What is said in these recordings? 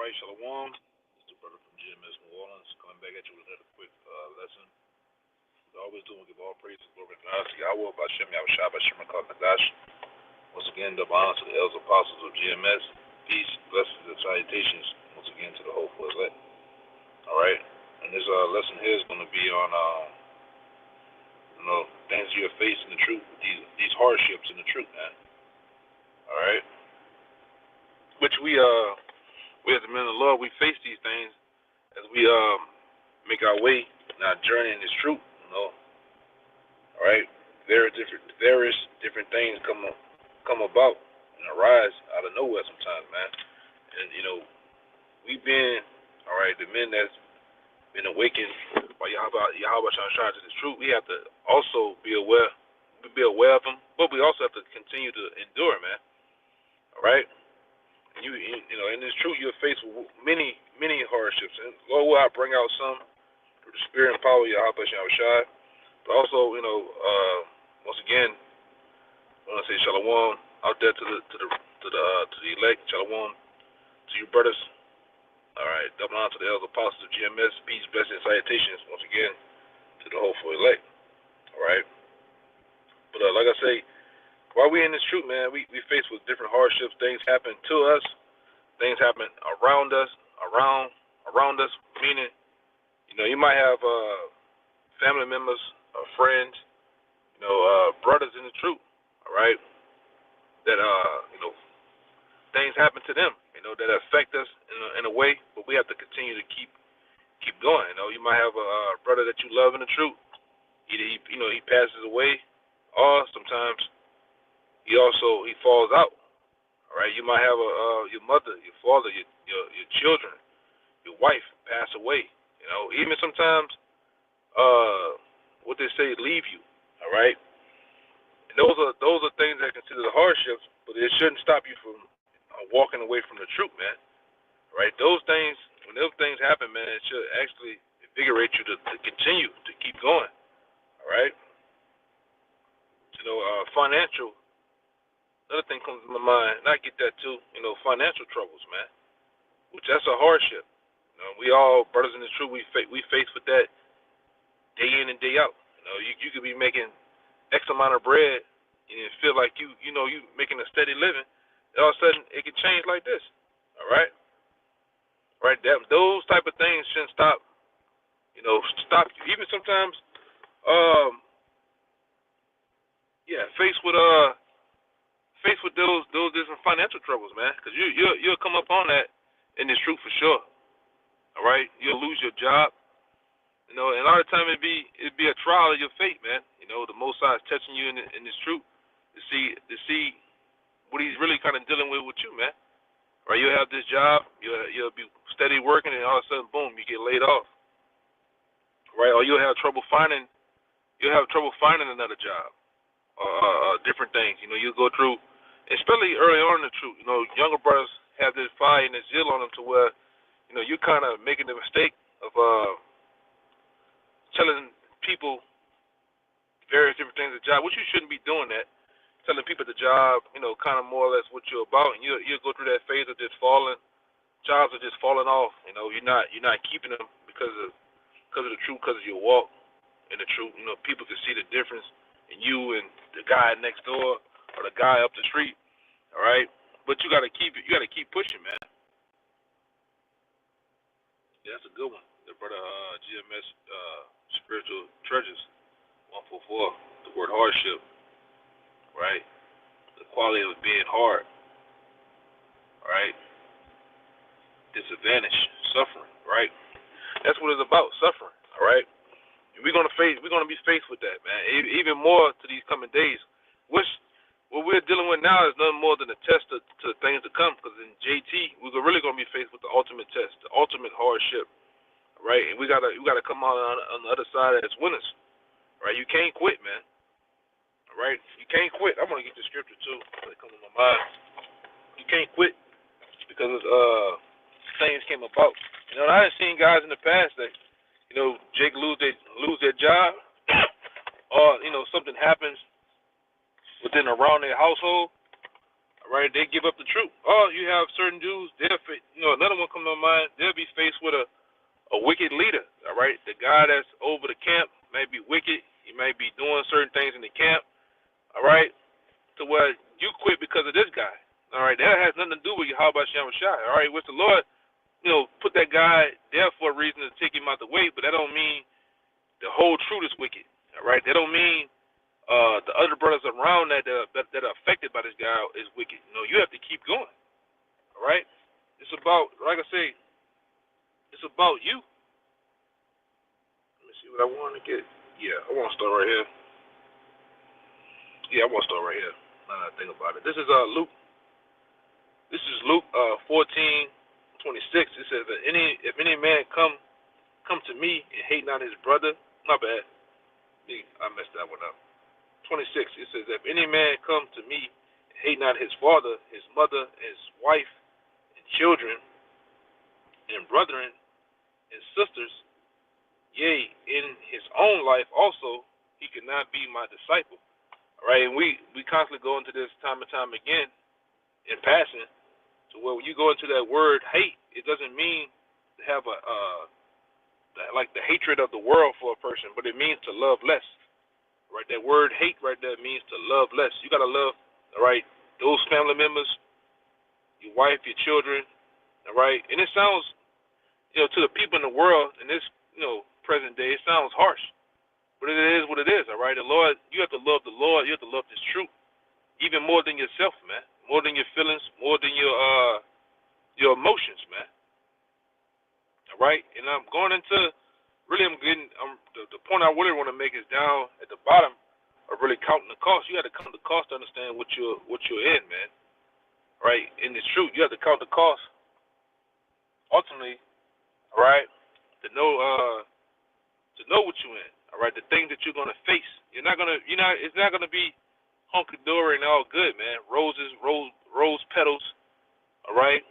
right, Shalom. It's the brother from GMS New Orleans coming back at you with another quick lesson. We always do, we give all praise and glory and honor to Yahweh, Bashem, Yahushua, Bashem, and Kakadash. Once again, double honor to the elders apostles of GMS. Peace, blessings, and salutations once again to the whole for elect. All right, and this lesson here is going to be on things you're facing the truth, these hardships in the truth, man. All right, which we as the men of the Lord, we face these things as we make our way in our journey in this truth. All right. Various different things come about and arise out of nowhere sometimes, man. And we've been the men that's been awakened by Yahweh Shah to this truth. We have to also be aware of them, but we also have to continue to endure, man. All right. You in this truth, you're faced with many hardships, and Lord will bring out some through the spirit and power of Yahweh Shai. But also, once again, I want to say Shalom out there to the elect, Shalom to you brothers. All right, double honor to the elders apostles of GMS, peace, blessings, salutations once again to the hopeful elect. All right, but like I say. While we in this truth, man, we faced with different hardships. Things happen to us. Things happen around us. Meaning, you might have family members, friends, brothers in the truth. All right, that things happen to them. That affect us in a way, but we have to continue to keep going. You might have a brother that you love in the truth. Either he passes away, or sometimes. He falls out. All right, you might have your mother, your father, your children, your wife pass away. Even sometimes what they say leave you. All right, and those are things that are considered hardships, but it shouldn't stop you from walking away from the truth, man. All right, those things, when those things happen, man, it should actually invigorate you to continue to keep going. All right, financial. Another thing comes to my mind, and I get that too, financial troubles, man, which that's a hardship. We all, brothers in the truth, we face with that day in and day out. You could be making X amount of bread and feel like you making a steady living, and all of a sudden it can change like this. All right? Right? Those type of things shouldn't stop you. Even sometimes, faced with those different financial troubles, man, because you'll come up on that in this truth for sure. All right, you'll lose your job, and a lot of time it'd be a trial of your fate, man. The Most High is testing you in this truth to see what He's really kind of dealing with you, man. Right, you'll have this job, you'll be steady working, and all of a sudden, boom, you get laid off. Right, or you'll have trouble finding another job. Different things, you'll go through. Especially early on in the truth, younger brothers have this fire and this zeal on them to where, you're kind of making the mistake of telling people various different things at the job, which you shouldn't be doing that. Telling people at the job, kind of more or less what you're about, and you'll go through that phase of just jobs are just falling off. You're not keeping them because of the truth, because of your walk in the truth. People can see the difference in you and the guy next door or the guy up the street. All right, but you gotta keep pushing, man. Yeah, that's a good one. The brother GMS Spiritual Treasures 144. The word hardship, right? The quality of being hard. All right. Disadvantage, suffering, right? That's what it's about, suffering. All right. We're gonna be faced with that, man. Even more to these coming days, which. What we're dealing with now is nothing more than a test to things to come. Because in JT, we're really going to be faced with the ultimate test, the ultimate hardship, right? And we gotta come out on the other side as winners, right? You can't quit, man. All right, you can't quit. I'm gonna get the scripture too. That comes to my mind. You can't quit because things came about. I've seen guys in the past that Jake lose their job, or something happens within around their household, All right, they give up the truth. Oh, you have certain dudes. Another one come to mind. They'll be faced with a wicked leader. All right, the guy that's over the camp may be wicked. He may be doing certain things in the camp. All right, to where you quit because of this guy. All right, that has nothing to do with you. How about Shem Shai? All right, with the Lord, put that guy there for a reason to take him out the way, but that don't mean the whole truth is wicked. All right, that don't mean the other brothers around that are affected by this guy is wicked. You have to keep going. All right, it's about, like I say, it's about you. Let me see what I want to get. Yeah, I want to start right here. Yeah, I want to start right here. Now that I think about it, this is Luke. This is Luke 14:26. It says that if any man come to me and hate not his brother, my bad. I messed that one up. 26. It says, if any man come to me and hate not his father, his mother, his wife, and children, and brethren, and sisters, yea, in his own life also, he cannot be my disciple. All right, and we constantly go into this time and time again in passing, to where when you go into that word hate, it doesn't mean to have like the hatred of the world for a person, but it means to love less. Right, that word hate right there means to love less. You gotta love, all right, those family members, your wife, your children, all right. And it sounds, to the people in the world in this, present day, it sounds harsh, but it is what it is. All right, the Lord, you have to love the Lord. You have to love this truth, even more than yourself, man. More than your feelings, more than your emotions, man. All right, and I'm going into. Really, the point I really want to make is down at the bottom of really counting the cost. You have to count the cost to understand what you're in, man. Right? And it's true. You have to count the cost. Ultimately, all right, to know what you're in. All right, the things that you're gonna face. It's not gonna be hunky dory and all good, man. Roses, rose petals. All right.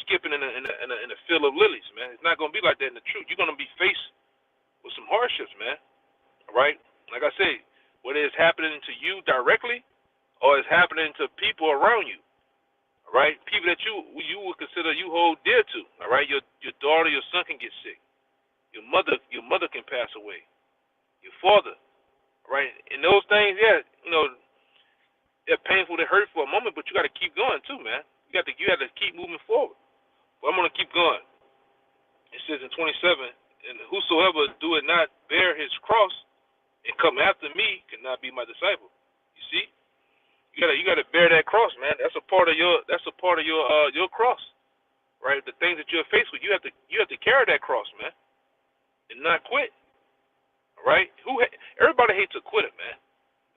Skipping in a field of lilies, man. It's not gonna be like that in the truth. You're gonna be faced with some hardships, man. All right, like I say, whether it's happening to you directly or it's happening to people around you. All right, people that you would consider you hold dear to. All right, your daughter, your son can get sick. Your mother can pass away. Your father. All right, and those things, yeah, they're painful. They hurt for a moment, but you got to keep going too, man. You have to keep moving forward. But I'm going to keep going. It says in 27, and whosoever doeth not bear his cross and come after me cannot be my disciple. You see, you gotta bear that cross, man. That's a part of your cross, right? The things that you're faced with, you have to carry that cross, man, and not quit. All right? Everybody hates a quitter, man.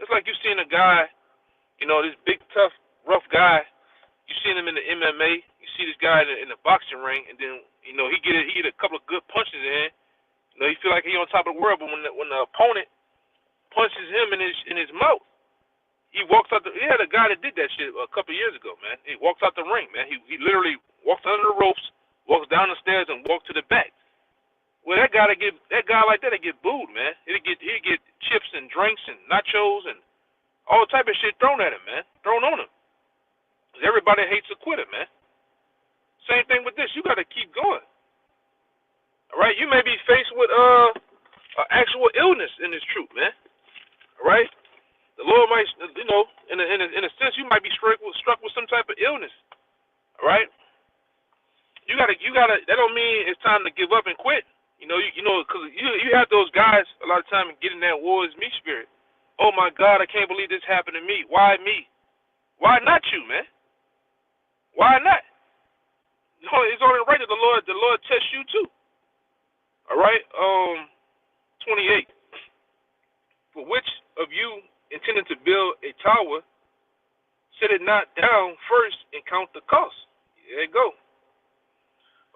It's like you seeing a guy, this big, tough, rough guy. You see him in the MMA. You see this guy in the boxing ring, and then he get a couple of good punches in. He feel like he's on top of the world, but when the opponent punches him in his mouth, he walks out. He had a guy that did that shit a couple of years ago, man. He walks out the ring, man. He literally walks under the ropes, walks down the stairs, and walks to the back. Well, that guy like that, get booed, man. He'd get chips and drinks and nachos and all type of shit thrown at him, man. Thrown on him. Everybody hates a quitter, man. Same thing with this. You got to keep going. All right? You may be faced with an actual illness in this truth, man. All right? The Lord might, in a sense, you might be struck with some type of illness. All right? You gotta. That don't mean it's time to give up and quit. Because you have those guys a lot of time get in that war is me spirit. Oh my God, I can't believe this happened to me. Why me? Why not you, man? Why not? It's only right that the Lord tests you too. All right. 28. For which of you intending to build a tower, set it not down first and count the cost? There you go.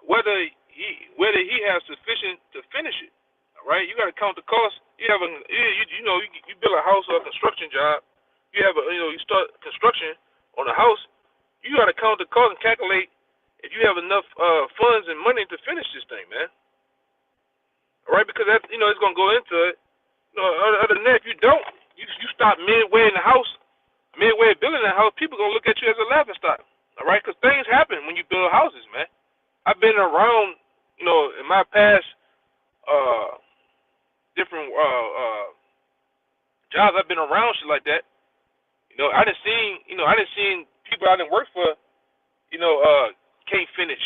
Whether he has sufficient to finish it. All right. You got to count the cost. You build a house or a construction job. You start construction on a house. You got to count the cost and calculate if you have enough funds and money to finish this thing, man. All right, because that it's gonna go into it. Other than that, if you don't, you stop midway in the house. midway building a house, people gonna look at you as a laughing stock. All right, because things happen when you build houses, man. I've been around, in my past different jobs. I've been around shit like that. I done seen people I done work for, can't finish.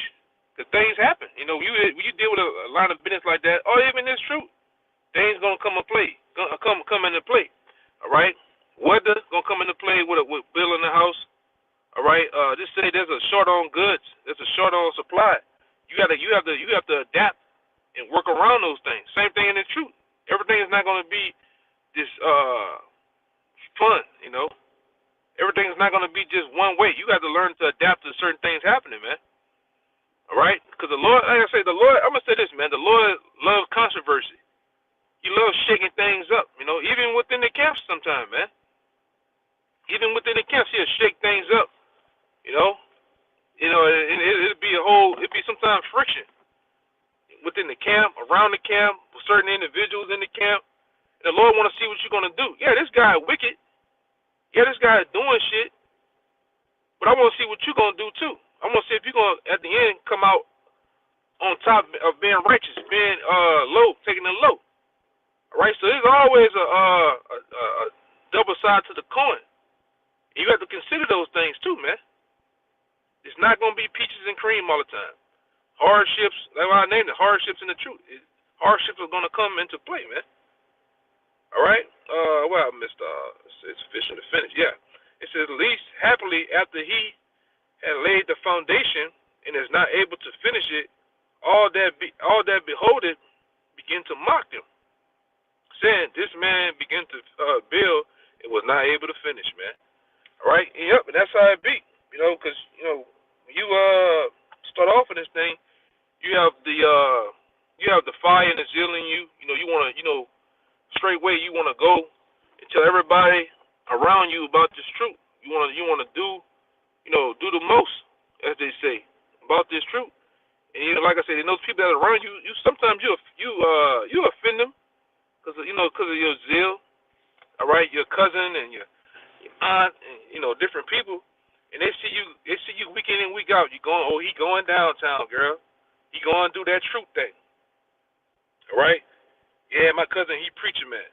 Cause things happen. When you deal with a line of business like that, or even this truth, things gonna come into play. Come into play. All right. Weather gonna come into play with building a house. All right. Just say there's a short on goods. There's a short on supply. You have to adapt and work around those things. Same thing in the truth. Everything is not gonna be this fun. Everything is not gonna be just one way. You got to learn to adapt to certain things happening, man. All right. Because the Lord, like I say, the Lord. I'm gonna say this, man. The Lord loves controversy. He loves shaking things up. Even within the camps, sometimes, man. Even within the camps, he'll shake things up. It'd be sometimes friction within the camp, around the camp, with certain individuals in the camp. And the Lord want to see what you're gonna do. Yeah, this guy wicked. Yeah, this guy is doing shit. But I want to see what you're gonna do too. I want to see if you're gonna, at the end, come out on top of being righteous, being low, taking it low. All right. So there's always a double side to the coin. You have to consider those things too, man. It's not going to be peaches and cream all the time. Hardships, that's why I named it hardships in the truth. Hardships are going to come into play, man. All right. Well, I missed. It's sufficient to finish. Yeah. It says, least happily after he had laid the foundation and is not able to finish it, all that behold it begin to mock them, saying, this man began to build and was not able to finish, man. All right. Yep. And that's how it be. Because when you start off in this thing, you have the fire and the zeal in you. You want to straightway you want to go and tell everybody around you about this truth. You want to do do the most, as they say, about this truth. And like I said, those people that are around you, sometimes you offend them because of your zeal. All right, your cousin and your aunt and different people, and they see you week in and week out. He going downtown, girl. He going to do that truth thing. All right. Yeah, my cousin, he preaching, man.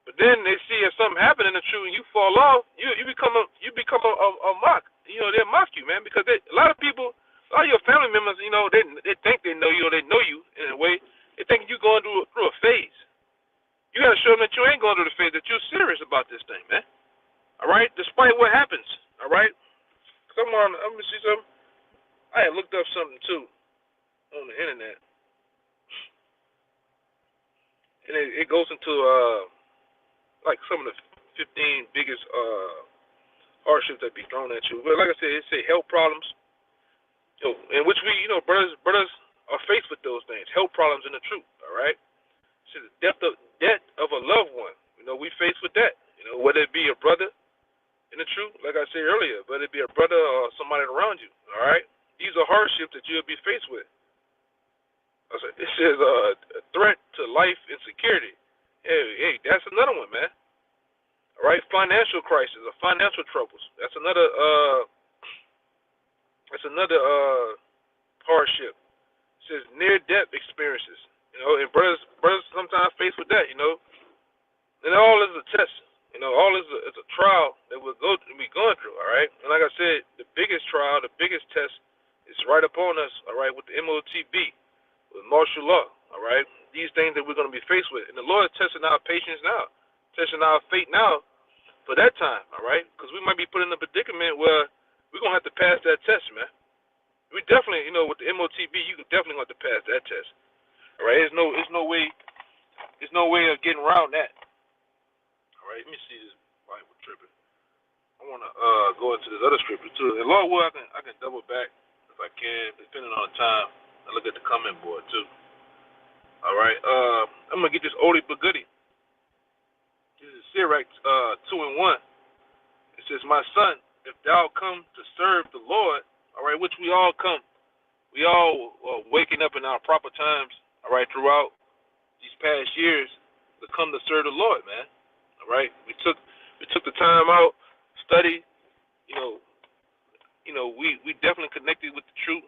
But then they see if something happen in the truth and you fall off, you become a mock. They mock you, man, because a lot of people, a lot of your family members, they think they know you or they know you in a way. They think you're going through a phase. You got to show them that you ain't going through the phase, that you're serious about this thing, man. All right, despite what happens. All right. Someone, let me see something. I had looked up something too on the internet. And it goes into like some of the 15 biggest hardships that be thrown at you. But like I said, it say health problems, in which we, brothers are faced with those things. Health problems in the truth. All right. So the death of a loved one. We faced with that. Whether it be a brother in the truth, like I said earlier, whether it be a brother or somebody around you. All right. These are hardships that you'll be faced with. It says a threat to life and security. Hey, that's another one, man. All right, financial crisis or financial troubles. That's another hardship. It says near-death experiences. And brothers sometimes face with that. And all is a test. All is a trial that we're going through. All right, and like I said, the biggest trial, the biggest test is right upon us. All right, with the MOTB. With martial law, all right? These things that we're going to be faced with. And the Lord is testing our patience now, testing our faith now for that time, all right? Because we might be put in a predicament where we're going to have to pass that test, man. We definitely, with the MOTB, you definitely have to pass that test, all right? There's no way of getting around that. All right, let me see this Bible tripping. I want to go into this other scripture, too. And Lord will, I can double back if I can, depending on the time. I look at the comment board too. All right. I'm gonna get this oldie but goodie. This is Sirach 2:1. It says, "My son, if thou come to serve the Lord, all right, which we all come, we all are waking up in our proper times, all right, throughout these past years to come to serve the Lord, man. All right. We took the time out, study, you know, we definitely connected with the truth.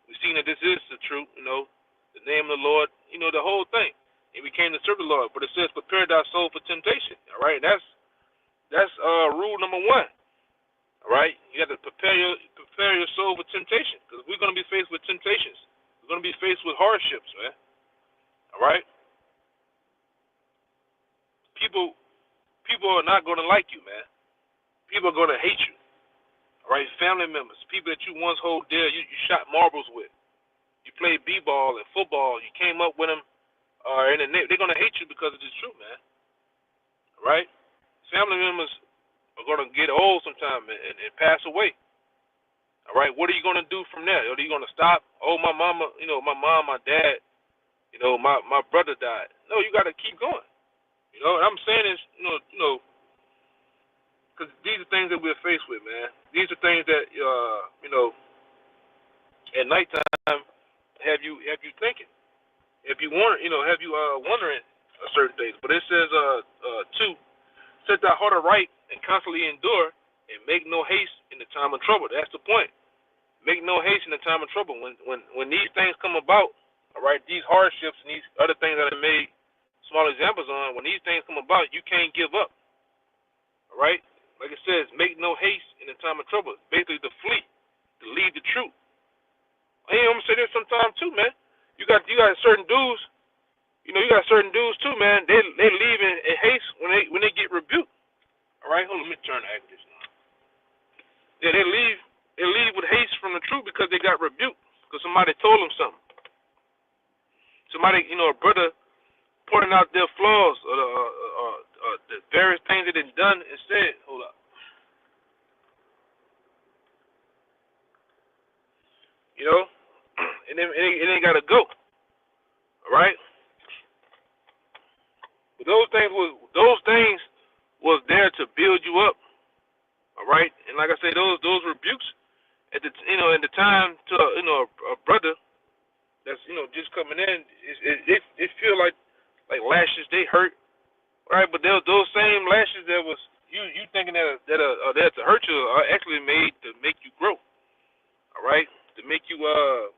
We seen that this is the truth, you know, the name of the Lord, you know, the whole thing. And we came to serve the Lord. But it says, prepare thy soul for temptation. All right, that's rule number one. All right, you got to prepare your soul for temptation, because we're going to be faced with temptations. We're going to be faced with hardships, man. All right, people are not going to like you, man. People are going to hate you. All right, family members, people that you once hold dear, you shot marbles with, you played b-ball and football, you came up with them, and they're going to hate you because of this truth, man. All right, family members are going to get old sometime and pass away. All right, what are you going to do from there? Are you going to stop? Oh, my mama, you know, my mom, my dad, you know, my brother died. No, you got to keep going. You know, what I'm saying is, you know, because these are things that we're faced with, man. These are things that, you know, at nighttime have you thinking. If you want, you know, have you wondering certain things. But it says, two, set thy heart aright and constantly endure, and make no haste in the time of trouble. That's the point. Make no haste in the time of trouble. When these things come about, all right, these hardships and these other things that I made small examples on, when these things come about, you can't give up. All right? Like it says, make no haste in the time of trouble. Basically, to flee, to leave the truth. And I'm gonna say this sometime too, man. You got certain dudes. You know, you got certain dudes too, man. They leave in haste when they get rebuked. All right, hold on, let me turn the act this now. Yeah, they leave with haste from the truth because they got rebuked because somebody told them something. Somebody, you know, a brother pointing out their flaws or the various things that they've done and said. Hold up. You know, and then it got to go. All right. But those things was there to build you up. All right. And like I say, those rebukes at the time to a brother that's just coming in, it feel like lashes. They hurt. All right. But those same lashes that was you thinking that are there to hurt you are actually made to make you grow. All right. To make you to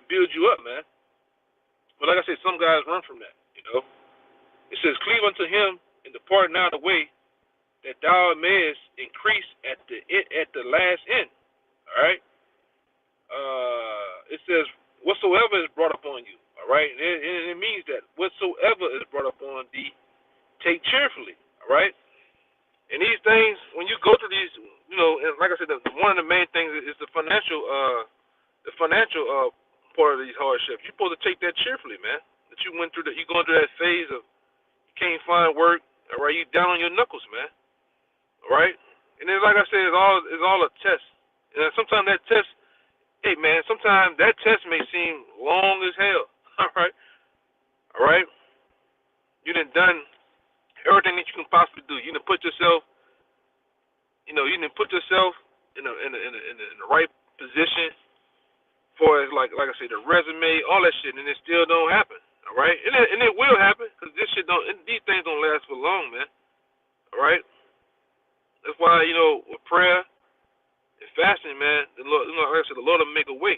build you up, man. But like I said, some guys run from that. You know, it says, "Cleave unto him and depart not away, that thou mayest increase at the last end." All right. It says, "Whatsoever is brought upon you." All right, and it means that whatsoever is brought upon thee, take cheerfully. All right. And these things, when you go through these, and like I said, one of the main things is the financial part of these hardships. You're supposed to take that cheerfully, man. That you went through you going through that phase of you can't find work. All right, you down on your knuckles, man. All right, and then like I said, it's all a test. And sometimes that test, hey man, sometimes that test may seem long as hell. All right. You done everything that you can possibly do. You done put yourself, you done put yourself in the right position for as like I say, the resume, all that shit, and it still don't happen. All right, and it will happen because these things don't last for long, man. All right, that's why with prayer and fasting, man, the Lord, like I said, the Lord will make a way.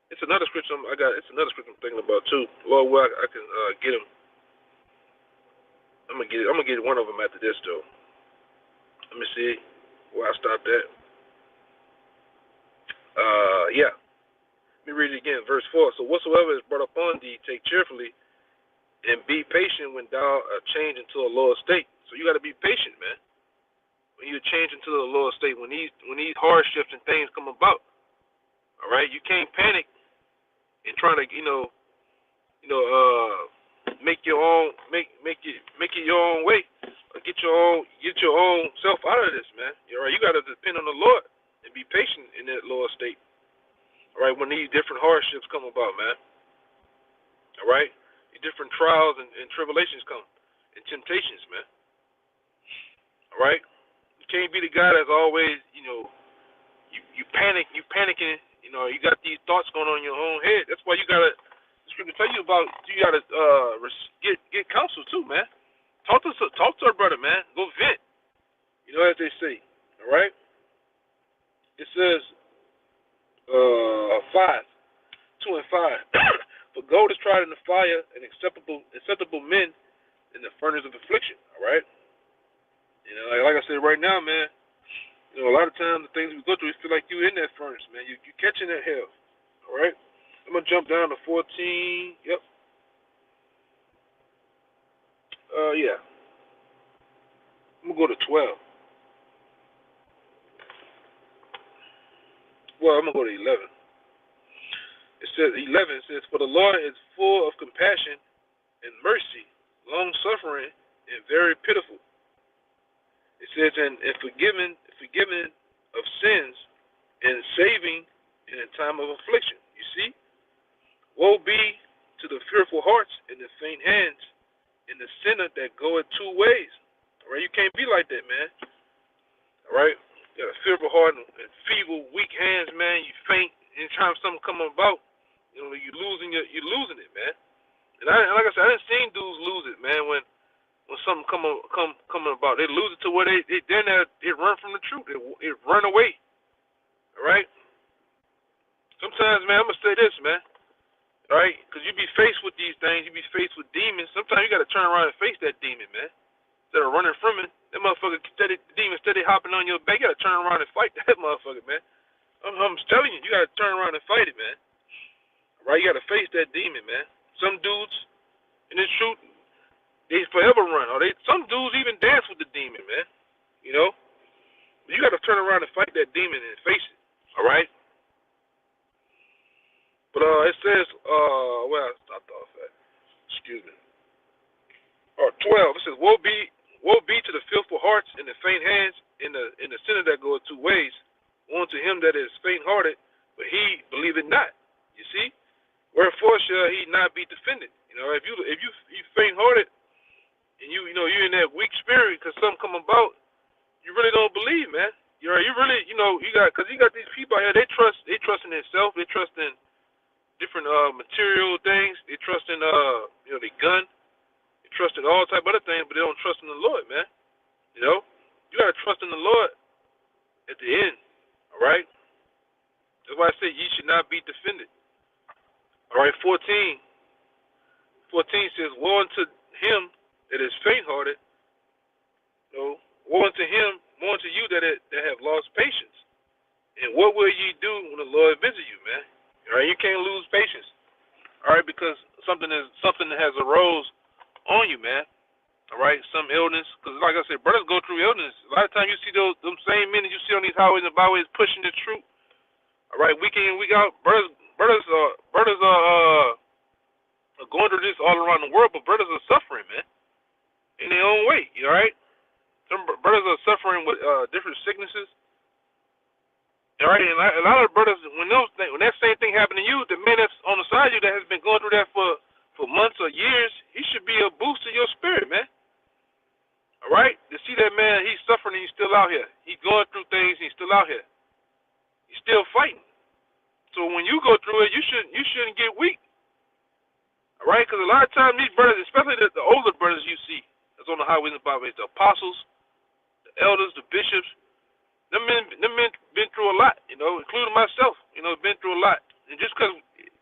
It's another scripture It's another scripture I'm thinking about too. Lord, where I can get him. I'm gonna get one of them after this though. Let me see where I stopped at. Yeah. Let me read it again, verse 4. "So whatsoever is brought upon thee, take cheerfully, and be patient when thou change into a lower state." So you got to be patient, man. When you change into a lower state, when these hardships and things come about, all right, you can't panic and try to make it your own way, or get your own self out of this, man. All right, you got to depend on the Lord and be patient in that lower state. All right, when these different hardships come about, man. All right, these different trials and tribulations come, and temptations, man. All right, you can't be the guy that's always, you panicking. You got these thoughts going on in your own head. That's why you gotta. The scripture tell you about. You gotta get counsel too, man. Talk to a brother, man. Go vent. as they say. All right. It says 2 and 5. For gold is tried in the fire, and acceptable men in the furnace of affliction. All right. Like I said, right now, man. A lot of times the things we go through, we feel like you in that furnace, man. You catching that hell. All right. I'm gonna jump down to 14. Yep. Yeah. I'm gonna go to 12. Well, I'm gonna go to 11. It says 11. It says, "For the Lord is full of compassion and mercy, long suffering, and very pitiful." It says, "And forgiving of sins, and saving in a time of affliction." You see, woe be to the fearful hearts and the faint hands, and the sinner that goeth 2 ways. All right, you can't be like that, man. All right, you got a fearful heart and feeble, weak hands, man. You faint anytime something come about. You're losing it, man. And like I said, I didn't seen dudes lose it, man. When something coming about, they lose it to where they run from the truth. It run away. All right. Sometimes, man, I'm gonna say this, man. All right, because you be faced with these things, you be faced with demons. Sometimes you got to turn around and face that demon, man. Instead of running from it, that motherfucker the demon steady hopping on your back. You got to turn around and fight that motherfucker, man. I'm telling you, you got to turn around and fight it, man. All right, you got to face that demon, man. Some dudes, in the truth, they forever run. Some dudes even dance with the demon, man. But you got to turn around and fight that demon and face it. All right. But it says, where I stopped off at? Excuse me. 12. It says, woe be to the fearful hearts and the faint hands, in the sinner that goeth 2 ways. One to him that is faint-hearted, but he believeth not. You see, wherefore shall he not be defended? If you faint-hearted, and you're in that weak spirit because something come about, you really don't believe, man. You really, because you got these people out here. They trust in themselves. They trust in different material things. They trust in their gun. They trust in all type of other things, but they don't trust in the Lord, man. You gotta trust in the Lord at the end. All right. That's why I say ye should not be defended. All right. 14 says, woe unto him that is faint-hearted. Woe unto him, woe unto you that have lost patience. And what will ye do when the Lord visit you, man? All right, you can't lose patience. All right, because something that has arose on you, man. All right, some illness. Because like I said, brothers go through illness. A lot of times you see them same men that you see on these highways and byways pushing the truth. All right, week in, week out, brothers are going through this all around the world, but brothers are suffering, man, in their own way. All right, some brothers are suffering with different sicknesses. All right, and a lot of brothers, when that same thing happened to you, the man that's on the side of you that has been going through that for months or years, he should be a boost to your spirit, man. All right, to see that man, he's suffering and he's still out here. He's going through things, and he's still out here. He's still fighting. So when you go through it, you shouldn't get weak. All right, because a lot of times these brothers, especially the older brothers you see that's on the highways and byways, the apostles, the elders, the bishops, them men been through a lot, including myself, been through a lot. And just because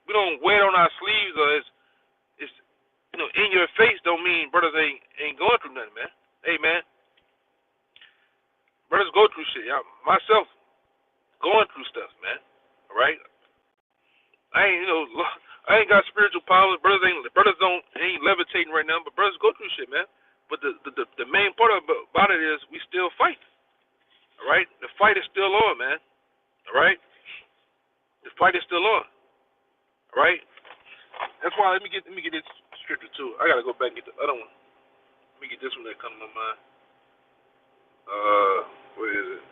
we don't wear it on our sleeves or it's in your face don't mean brothers ain't going through nothing, man. Hey, man, brothers go through shit. Myself, going through stuff, man. All right? I ain't got spiritual powers. Brothers ain't levitating right now, but brothers go through shit, man. But the main part about it is we still fight. All right? The fight is still on, man. All right? The fight is still on. All right? That's why let me get this scripture too. I gotta go back and get the other one. Let me get this one that comes to my mind. Where is it?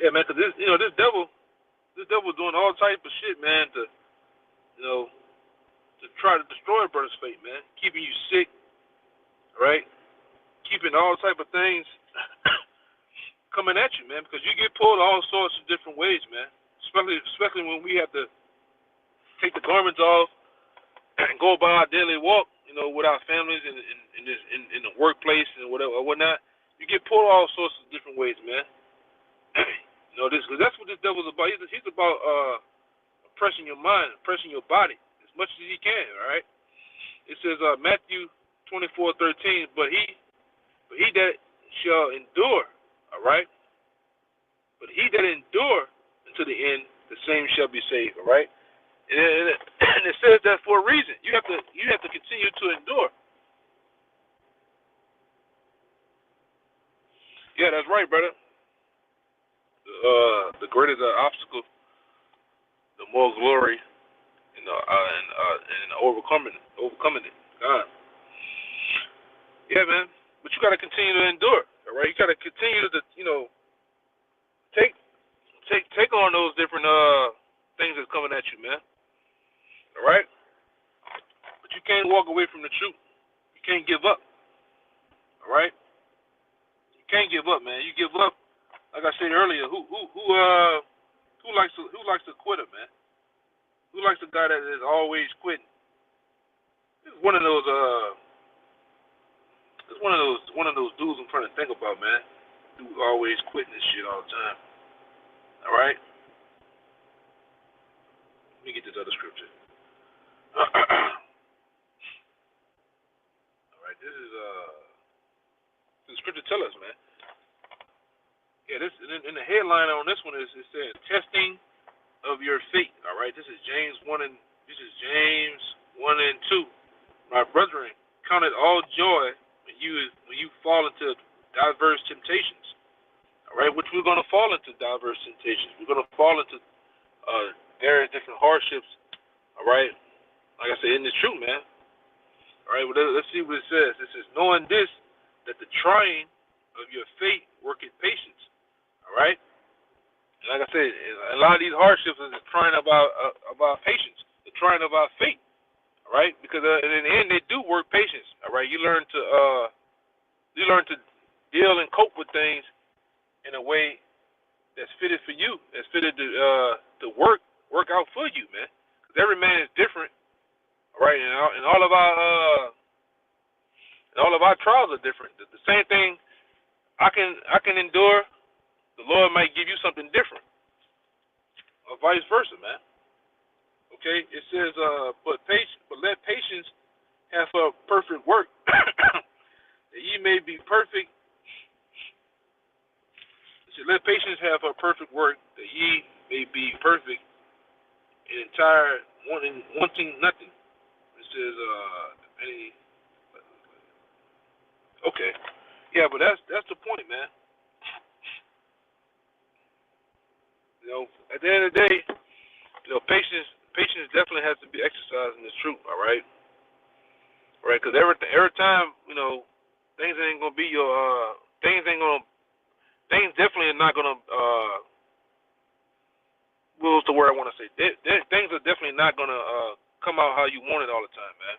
Yeah, man, because this devil doing all type of shit, man, to try to destroy a brother's faith, man. Keeping you sick, right? Keeping all type of things coming at you, man, because you get pulled all sorts of different ways, man. Especially when we have to take the garments off and go about our daily walk. with our families and in the workplace and whatever or whatnot, you get pulled all sorts of different ways, man. Cause that's what this devil's about. He's about oppressing your mind, oppressing your body as much as he can. All right. It says Matthew 24:13, but he that shall endure, all right. But he that endure unto the end, the same shall be saved. All right. And it says that for a reason. You have to continue to endure. Yeah, that's right, brother. The greater the obstacle, the more glory in overcoming it. God. Yeah, man. But you got to continue to endure. All right. You got to continue to take on those different things that's coming at you, man. All right. But you can't walk away from the truth. You can't give up. All right. You can't give up, man. You give up, like I said earlier. Who likes to quitter, man? Who likes a guy that is always quitting? It's one of those dudes I'm trying to think about, man. Who's always quitting this shit all the time. All right. Let me get this other scripture. All right. This is the scripture tell us, man. Yeah, this in the headline on this one it says testing of your faith. All right, this is James 1 and 2. My brethren, count it all joy when you fall into diverse temptations. All right, which we're going to fall into diverse temptations. We're going to fall into various different hardships. All right, like I said, in the truth, man. All right, well, let's see what it says. It says, knowing this, that the trying of your faith worketh patience. All right. Like I said, a lot of these hardships is the trying of our patience, the trying of our faith, all right? Because in the end, they do work patience, all right? You learn to deal and cope with things in a way that's fitted for you, that's fitted to work out for you, man. Because every man is different, all right? And all of our trials are different. The same thing I can endure. The Lord might give you something different, or vice versa, man. Okay, it says, but let patience have a perfect work, that ye may be perfect. It says, let patience have a perfect work, that ye may be perfect and entire, wanting nothing. It says, okay, yeah, but that's the point, man. At the end of the day, patience definitely has to be exercised in this truth. All right, because every time, things ain't gonna be your things definitely are not gonna what was the word I want to say? Things are definitely not gonna come out how you want it all the time, man.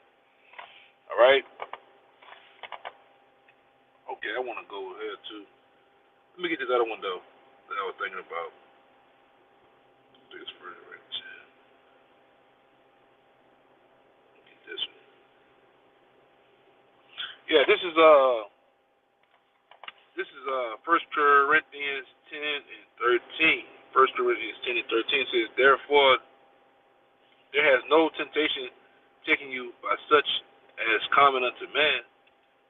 All right. Okay, I want to go ahead too. Let me get this other one though that I was thinking about. This further right there. Get this one. Yeah, this is 1 Corinthians 10 and 13. 1 Corinthians 10 and 13 says, therefore there has no temptation taken you by such as common unto man,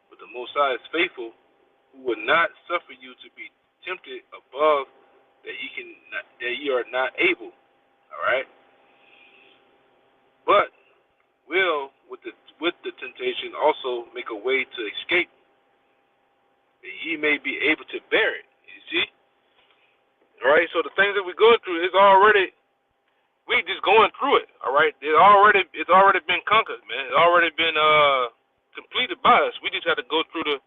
but the Most High is faithful, who will not suffer you to be tempted above that ye are not able. All right, but will with the temptation also make a way to escape, that ye may be able to bear it. You see, all right. So the things that we go through is already we just going through it. All right, it's already been conquered, man. It's already been completed by us. We just had to go through the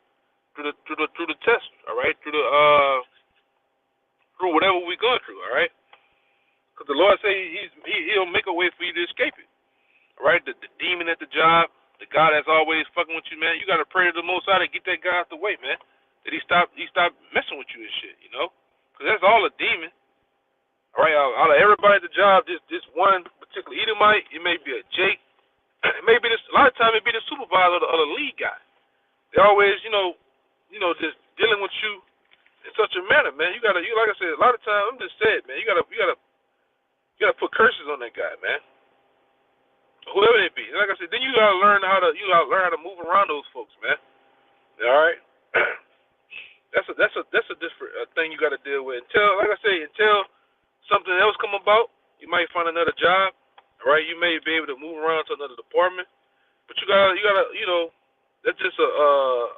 test. All right, through whatever we're going through. All right. Because the Lord say he'll make a way for you to escape it. All right? The demon at the job, the guy that's always fucking with you, man, you got to pray to the Most High to get that guy out the way, man. That he stop messing with you and shit, Because that's all a demon. All right? Out of everybody at the job, this one particular Edomite, it may be a Jake, maybe this a lot of times it be the supervisor or the lead guy. They always, just dealing with you in such a manner, man. You gotta, like I said, a lot of times I'm just saying, man. You gotta put curses on that guy, man. Whoever they be. Like I said, then you gotta learn how to move around those folks, man. All right. That's a different thing you gotta deal with. Until something else come about, you might find another job. All right. You may be able to move around to another department, but you gotta, that's just a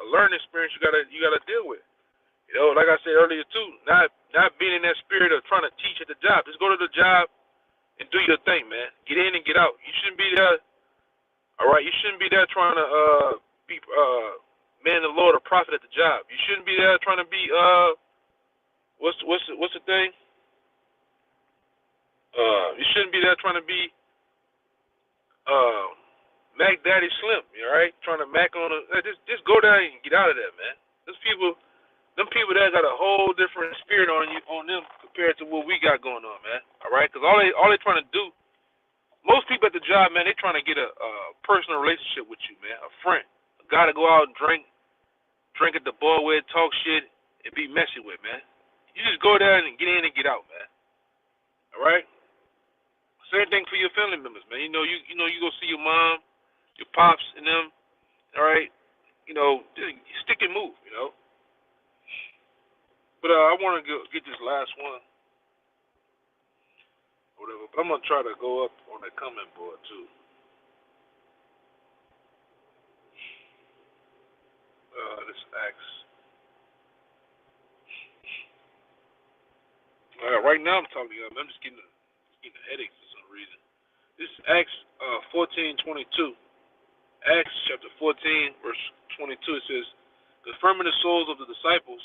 learning experience you gotta deal with. Like I said earlier too, not being in that spirit of trying to teach at the job. Just go to the job and do your thing, man. Get in and get out. You shouldn't be there. All right, you shouldn't be there trying to be man the Lord or prophet at the job. You shouldn't be there trying to be what's the thing? You shouldn't be there trying to be Mac Daddy Slim. All right, trying to Mac on just go there and get out of there, man. Them people there got a whole different spirit on them compared to what we got going on, man. All right, because all they trying to do, most people at the job, man, they trying to get a personal relationship with you, man, a friend, a guy to go out and drink at the bar with, talk shit, and be messy with, man. You just go there and get in and get out, man. All right. Same thing for your family members, man. You go see your mom, your pops, and them. All right. Just stick and move, But I want to get this last one, or whatever. But I'm gonna try to go up on that comment board too. This Acts. Right now I'm talking to you. I'm just getting a headache for some reason. This is Acts 14:22. Acts chapter 14 verse 22. It says, confirming the souls of the disciples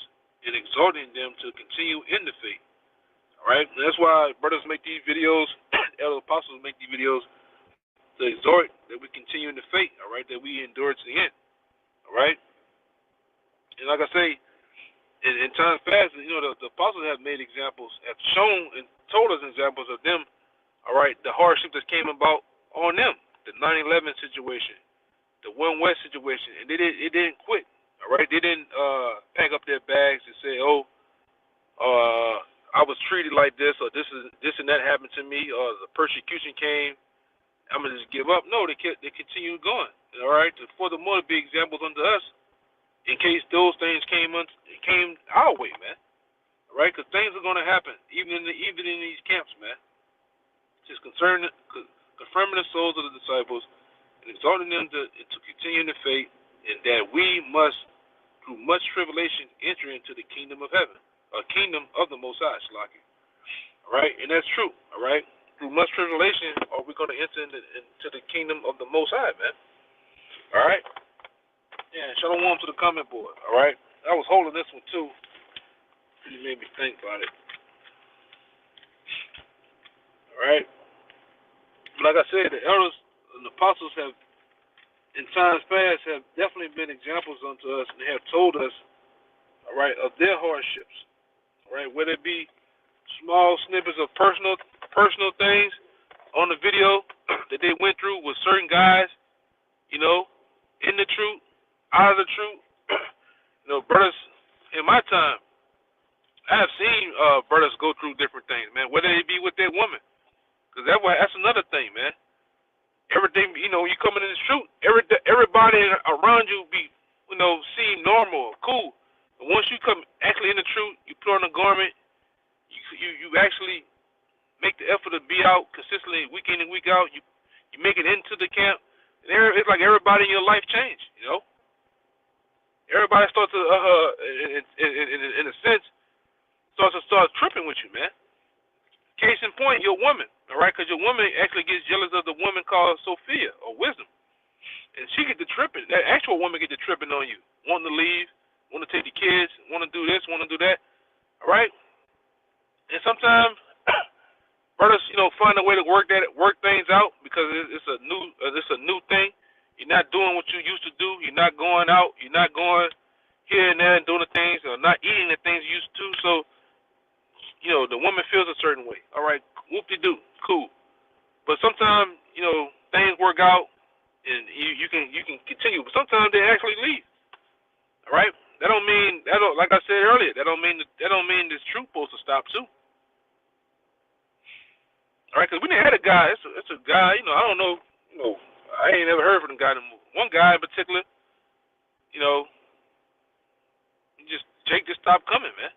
and exhorting them to continue in the faith. All right, and that's why brothers make these videos, elder apostles make these videos to exhort that we continue in the faith. All right, that we endure to the end. All right, and like I say, in times past, the apostles have made examples, have shown and told us examples of them. All right, the hardship that came about on them, the 9/11 situation, the One West situation, and it didn't quit. All right, they didn't pack up their bags and say, I was treated like this, or this and that happened to me, or the persecution came. I'm gonna just give up. No, they continued going. All right, furthermore, to be examples unto us, in case those things came our way, man. All right, because things are gonna happen, even in these camps, man. Just confirming the souls of the disciples and exhorting them to continue in the faith, and that we must, through much tribulation, enter into the kingdom of heaven, a kingdom of the Most High, Shalaki. All right, and that's true. All right, through much tribulation, are we going to enter into the kingdom of the Most High, man? All right. Yeah, shalom to the comment board. All right, I was holding this one too. It made me think about it. All right. But like I said, the elders and the apostles have, in times past, have definitely been examples unto us, and they have told us, all right, of their hardships. All right, whether it be small snippets of personal things on the video that they went through with certain guys, in the truth, out of the truth. Brothers, in my time, I have seen brothers go through different things, man, whether it be with their woman. Because that's another thing, man. Everything, you coming in the truth, everybody around you be, seem normal, cool. But once you come actually in the truth, you put on a garment, you actually make the effort to be out consistently week in and week out. You make it into the camp, and it's like everybody in your life changed, Everybody starts to, in a sense, starts tripping with you, man. Case in point, your woman, all right? Because your woman actually gets jealous of the woman called Sophia, or Wisdom. And she get to tripping. That actual woman get to tripping on you, wanting to leave, want to take the kids, want to do this, want to do that, all right? And sometimes brothers, find a way to work things out because it's a new thing. You're not doing what you used to do. You're not going out. You're not going here and there and doing the things, or not eating the things you used to. So, the woman feels a certain way. All right, whoop-de-doo, cool. But sometimes, things work out, and you can continue. But sometimes they actually leave. All right. Like I said earlier. That don't mean this truth supposed to stop too. All right, because we didn't had a guy. It's a guy. I don't know. I ain't never heard from the guy. One guy in particular. You know, Jake just stopped coming, man.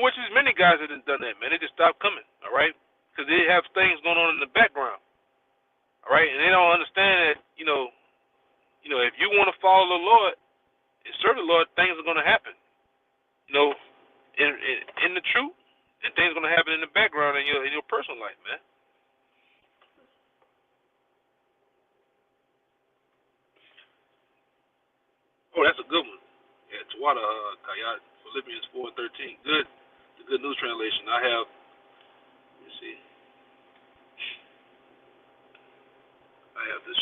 Which is many guys that have done that, man. They just stopped coming. All right, because they have things going on in the background. All right, and they don't understand that. If you want to follow the Lord and serve the Lord, things are going to happen. In the truth, and things are going to happen in the background in your personal life, man. Oh, that's a good one. Yeah, Tawada Kayat, Philippians 4:13. Good, the Good News Translation. I have. Let me see. I have the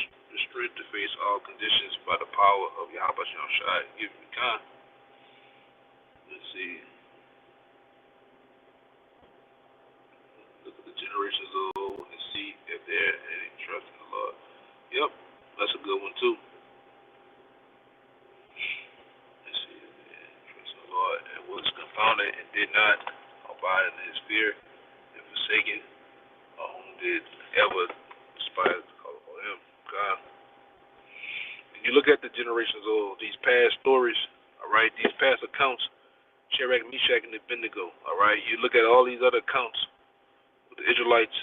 strength to face all conditions by the power of Yahweh Shai. Give me kind. Let's see. Look at the generations of old and see if there any trust in the Lord. Yep, that's a good one too. Let's see if there any trust in the Lord and was confounded and did not abide in his fear and forsaken, whom did ever despise him. God. When you look at the generations of these past stories, all right, these past accounts, Shadrach, Meshach, and Abednego, all right, you look at all these other accounts with the Israelites,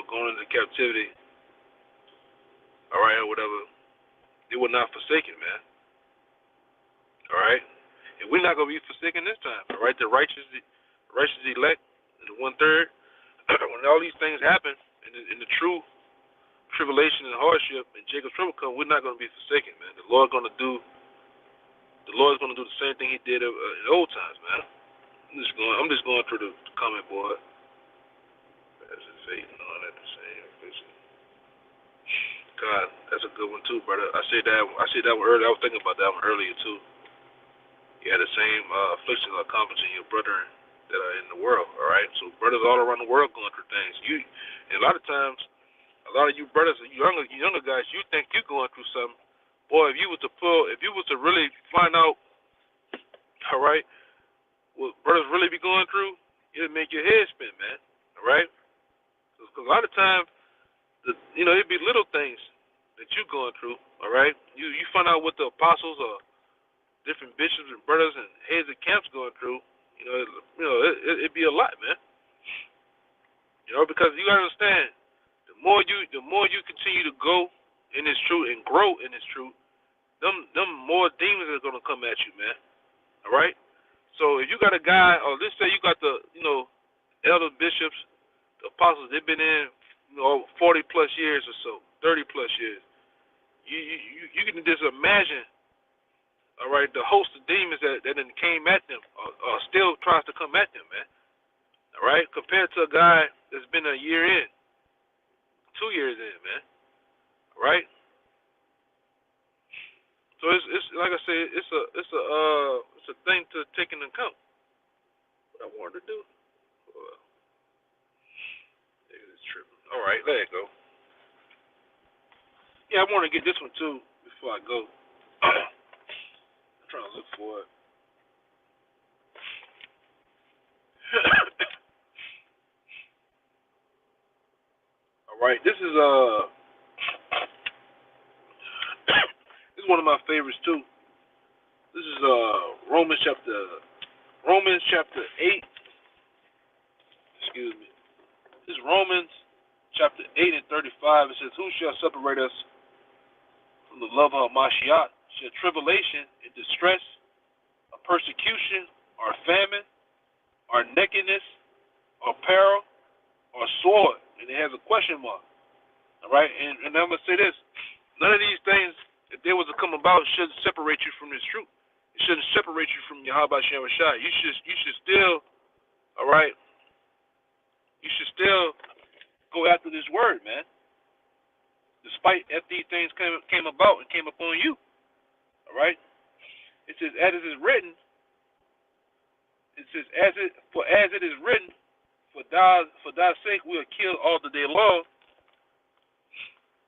going into captivity, all right, or whatever, they were not forsaken, man, all right, and we're not going to be forsaken this time, all right, the righteous elect, the 1/3, when all these things happen, in the true tribulation and hardship and Jacob's trouble come, we're not going to be forsaken, man. The Lord's going to do the same thing He did in old times, man. I'm just going through the comment board. As in faith, knowing that the same affliction. God, that's a good one too, brother. I said that one earlier. I was thinking about that one earlier too. You had the same afflictions accomplishing your brethren that are in the world. All right, so brothers all around the world going through things. And a lot of times. A lot of you brothers, younger guys, you think you're going through something. Boy, if you was to really find out, all right, what brothers really be going through, it'd make your head spin, man. All right, because a lot of times, it'd be little things that you're going through. All right, you find out what the apostles or different bishops and brothers and heads of camps going through. It'd be a lot, man. Because you gotta understand. The more you continue to go in this truth and grow in this truth, them more demons are gonna come at you, man. All right. So if you got a guy, or let's say you got the elder bishops, the apostles, they've been in 40 plus years or so, 30 plus years. You can just imagine, all right, the host of demons that came at them or still tries to come at them, man. All right, compared to a guy that's been a year in. 2 years in, man. Right? So it's like I said, it's a thing to take into account. What I wanted to do. It's tripping. All right, let it go. Yeah, I want to get this one too before I go. I'm trying to look for it. All right, this is this is one of my favorites too. This is Romans chapter 8. Excuse me. This is Romans chapter 8 and 35. It says, "Who shall separate us from the love of Mashiach? Shall tribulation and distress, or persecution, or famine, or nakedness, or peril, or sword?" And it has a question mark. All right, and I'm gonna say this: none of these things, if they was to come about, should separate you from this truth. It shouldn't separate you from Yahweh Shem Shai. You should still, all right. You should still go after this word, man. Despite if these things came about and came upon you, all right. It says, as it is written. It says, as it is written. For thy sake we are killed all the day long.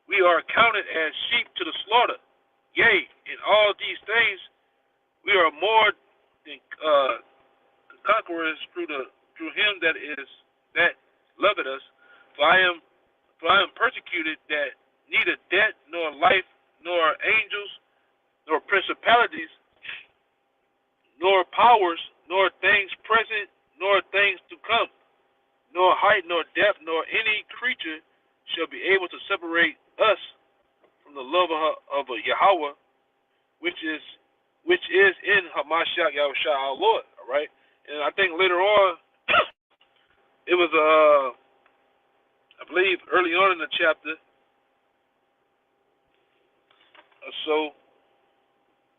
we are counted as sheep to the slaughter. Yea, in all these things we are more than conquerors through him that loveth us. For I am persecuted, that neither death nor life nor angels nor principalities nor powers nor things present nor things to come, nor height nor depth nor any creature shall be able to separate us from the love of Yahweh, which is in Hamashiach Yahushua our Lord. All right, and I think later on it was I believe early on in the chapter or so,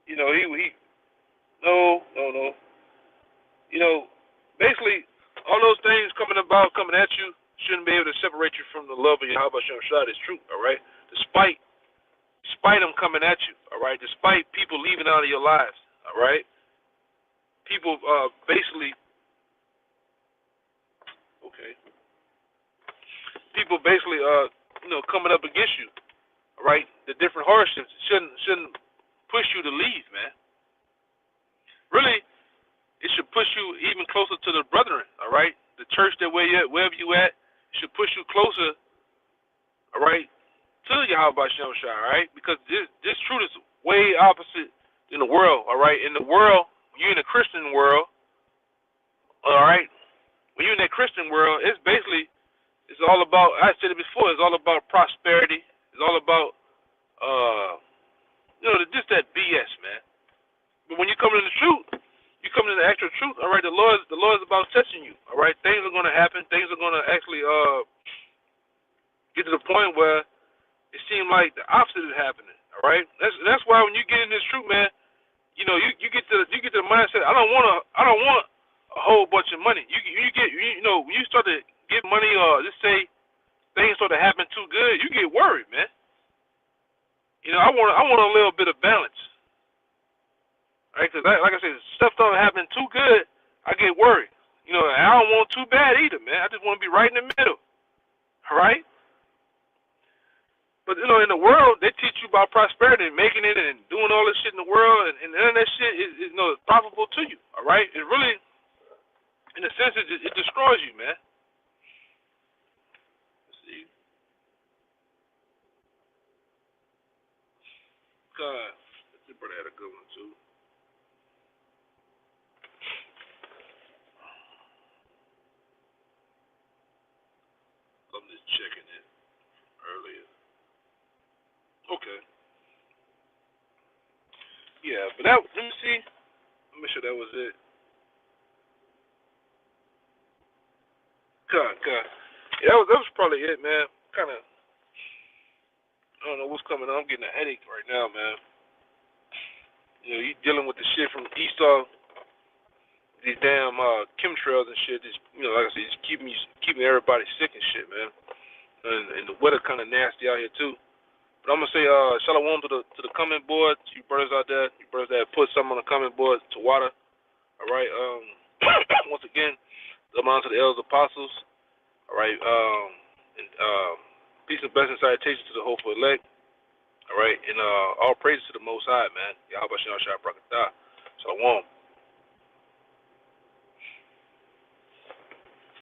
he no, basically all those things coming at you shouldn't be able to separate you from the love of Yahweh Shem Shad. It's true, all right? Despite them coming at you, all right? Despite people leaving out of your lives, all right? People basically coming up against you, all right? The different hardships shouldn't push you to leave, man. Really, it should push you even closer to the brethren, all right? The church that wherever you at, should push you closer, all right, to Yahweh Shem Shai, all right? Because this truth is way opposite in the world, all right? In the world, when you're in the Christian world, all right, when you're in that Christian world, it's all about, I said it before, it's all about prosperity. It's all about, just that BS, man. But when you come in the truth, you come in the actual truth, all right, the Lord is about touching you, all right? Things are going to happen. Things are going to actually get to the point where it seems like the opposite is happening, all right? That's why when you get in this truth, man, you get to the mindset, I don't want a whole bunch of money. When you start to get money, or just say things start to happen too good, you get worried, man. I want a little bit of balance. Right, because like I said, stuff don't happen too good, I get worried. And I don't want too bad either, man. I just want to be right in the middle. All right? But, in the world, they teach you about prosperity and making it and doing all this shit in the world, and none of that shit is profitable to you. All right? It really, in a sense, it destroys you, man. Let's see. God, this brother had a good one, too. I'm just checking it earlier. Okay. Yeah, but let me see. Let me make sure that was it. God. Yeah, that was probably it, man. Kind of, I don't know what's coming on. I'm getting a headache right now, man. You dealing with the shit from Esau, these damn chemtrails and shit. Just, like I said, just keeping everybody sick and shit, man. And the weather kind of nasty out here too. But I'm gonna say shalom to the comment board. To you brothers out there, you brothers that put something on the comment board to water. All right. Once again, come on to the elders apostles. All right. And peace and blessings, salutations to the hopeful elect. All right. And all praises to the Most High, man. Yahweh Shem Shai Brakatah. Shalom.